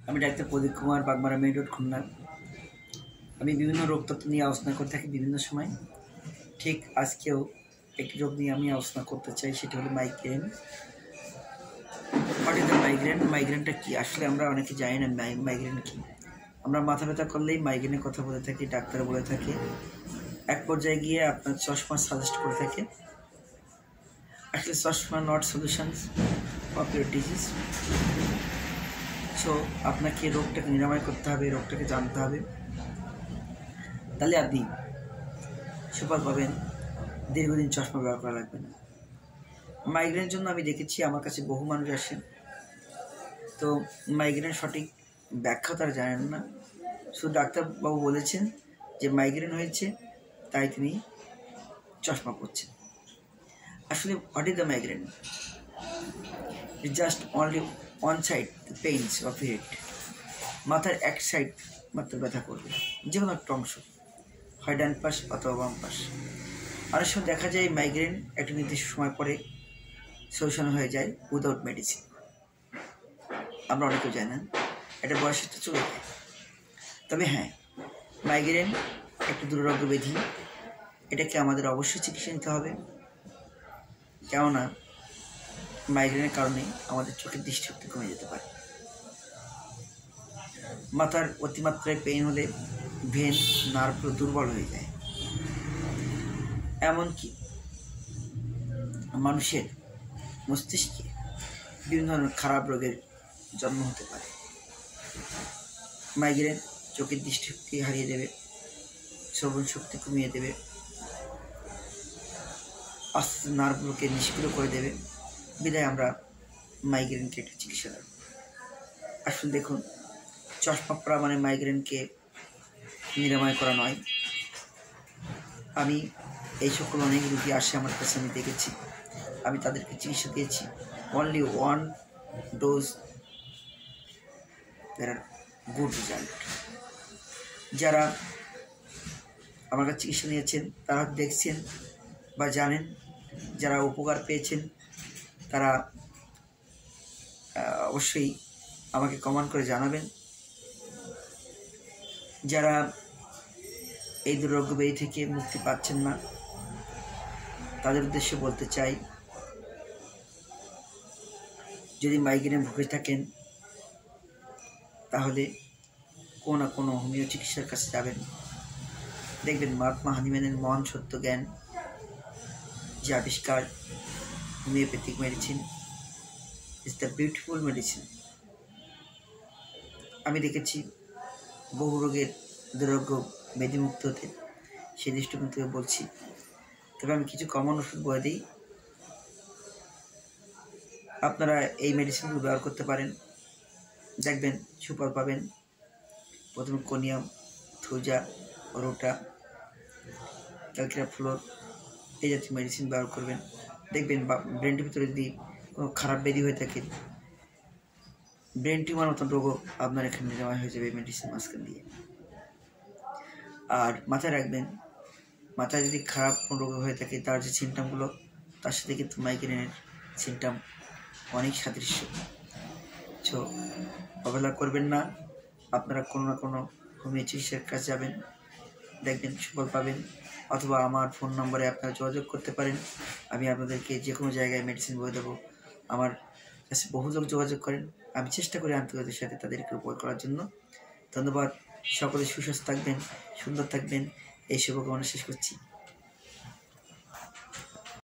আমি ডাক্তার প্রদীপ Kumar, Bagmara main road, Khulna. আমি বিভিন্ন রোগ তত্ত্ব নিয়ে আলোচনা করে থাকি বিভিন্ন সময়। ঠিক আজকেও একটি রোগ নিয়ে আমি আলোচনা করতে চাই, সেটি হলো migraine. What is the migraine? মাইগ্রেনটা কী? আসলে আমরা অনেকে জানি না মাইগ্রেন কী। আমরা মাথা ব্যথা করলেই মাইগ্রেনের কথা বলে থাকি, ডাক্তার বলে থাকে, এক পর্যায়ে গিয়ে আপনার চশমা সাজেস্ট করে থাকে। আসলে চশমা not solutions of your disease. So আপনাকে রোগটাকে নিরাময় করতে হবে, রোগটাকে জানতে হবে, তাহলে আপনি সুফল পাবেন, দীর্ঘদিন চশমা ব্যবহার করা লাগবে না। মাইগ্রেনের জন্য আমি দেখেছি আমার কাছে বহু মানুষ আসেন, তো মাইগ্রেনের সঠিক ব্যাখ্যা তারা জানেন না। শুধু ডাক্তারবাবু বলেছেন যে মাইগ্রেন হয়েছে, তাই তিনি চশমা পরছেন। আসলে what is the migraine? It just only one side pains of head. মাথার এক সাইড মাত্র ব্যথা করবে, যে কোনো একটা অংশ, হয় ডান পাশ অথবা বাম পাশ। অনেক সময় দেখা যায় মাইগ্রেন একটা নির্দিষ্ট সময় পরে সলিউশন হয়ে যায় উইদাউট মেডিসিন। আমরা অনেকেও জানি না, এটা বয়সের তো চলে যায়। তবে হ্যাঁ, মাইগ্রেন একটা দুরারোগ্য ব্যাধি, এটাকে আমাদের অবশ্যই চিকিৎসা নিতে হবে। কেননা মাইগ্রেনের কারণে আমাদের চোখের দৃষ্টিশক্তি কমে যেতে পারে। মাথার অতিমাত্রায় পেইন হলে ভেন, নার্ভগুলো দুর্বল হয়ে যায়। এমনকি মানুষের মস্তিষ্কে বিভিন্ন ধরনের খারাপ রোগের জন্ম হতে পারে। মাইগ্রেন চোখের দৃষ্টিশক্তি হারিয়ে দেবে, শ্রবণ শক্তি কমিয়ে দেবে, আস্তে নার্ভগুলোকে নিষ্ক্রিয় করে দেবে। বিদায় আমরা মাইগ্রেনকে একটা চিকিৎসা দেব। আসলে দেখুন, চশমা পরা মানে মাইগ্রেনকে নিরাময় করা নয়। আমি এই সকল অনেক রুগী আসে আমার কাছে, আমি দেখেছি, আমি তাদেরকে চিকিৎসা দিয়েছি। অনলি ওয়ান ডোজ, দেয়ার আর গুড রেজাল্ট। যারা আমার কাছে চিকিৎসা নিয়েছেন তারা দেখছেন বা জানেন, যারা উপকার পেয়েছেন তারা অবশ্যই আমাকে কমেন্ট করে জানাবেন। যারা এই দুরারোগ্য ব্যাধি থেকে মুক্তি পাচ্ছেন না, তাদের উদ্দেশ্যে বলতে চাই, যদি মাইগ্রেনে ভুগে থাকেন তাহলে কোনো না কোনো হোমিও চিকিৎসার কাছে যাবেন। দেখবেন মহাত্মা হানিম্যানের মহান সত্য জ্ঞান যে আবিষ্কার, homeopathic medicine is the beautiful medicine. আমি দেখেছি বহু রোগের দুরারোগ্য ব্যাধিমুক্ত হতে, সেই দৃষ্টিকোণ থেকে বলছি। তবে আমি কিছু কমন ওষুধ বলে দিই, আপনারা এই মেডিসিনগুলো ব্যবহার করতে পারেন, দেখবেন সুফল পাবেন। প্রথমে কোনিয়াম, থুজা, রোটা, ক্যালকিরা ফ্লোর এই জাতীয় মেডিসিন ব্যবহার করবেন। দেখবেন ব্রেনটির ভিতরে যদি কোনো খারাপ ব্যাধি হয়ে থাকে, ব্রেন টিউমার মতন রোগও আপনার এখানে নিরাময় হয়ে যাবে এই মেডিসিন মাঝখান দিয়ে। আর মাথায় রাখবেন, মাথায় যদি খারাপ কোনো রোগ হয়ে থাকে, তার যে সিমটমগুলো, তার সাথে কিন্তু মাইগ্রেনের সিমটম অনেক সাদৃশ্য। সো অবহেলা করবেন না, আপনারা কোনো না কোনো হোমিও চিকিৎসার কাছে যাবেন, দেখবেন সুফল পাবেন। অথবা আমার ফোন নম্বরে আপনারা যোগাযোগ করতে পারেন, আমি আপনাদেরকে যে কোনো জায়গায় মেডিসিন বলে দেবো। আমার কাছে বহু লোক যোগাযোগ করেন, আমি চেষ্টা করি আন্তরিকতার সাথে তাদেরকে উপকার করার জন্য। ধন্যবাদ। সকলে সুস্বাস্থ্য থাকবেন, সুন্দর থাকবেন, এই শুভকামনা শেষ করছি।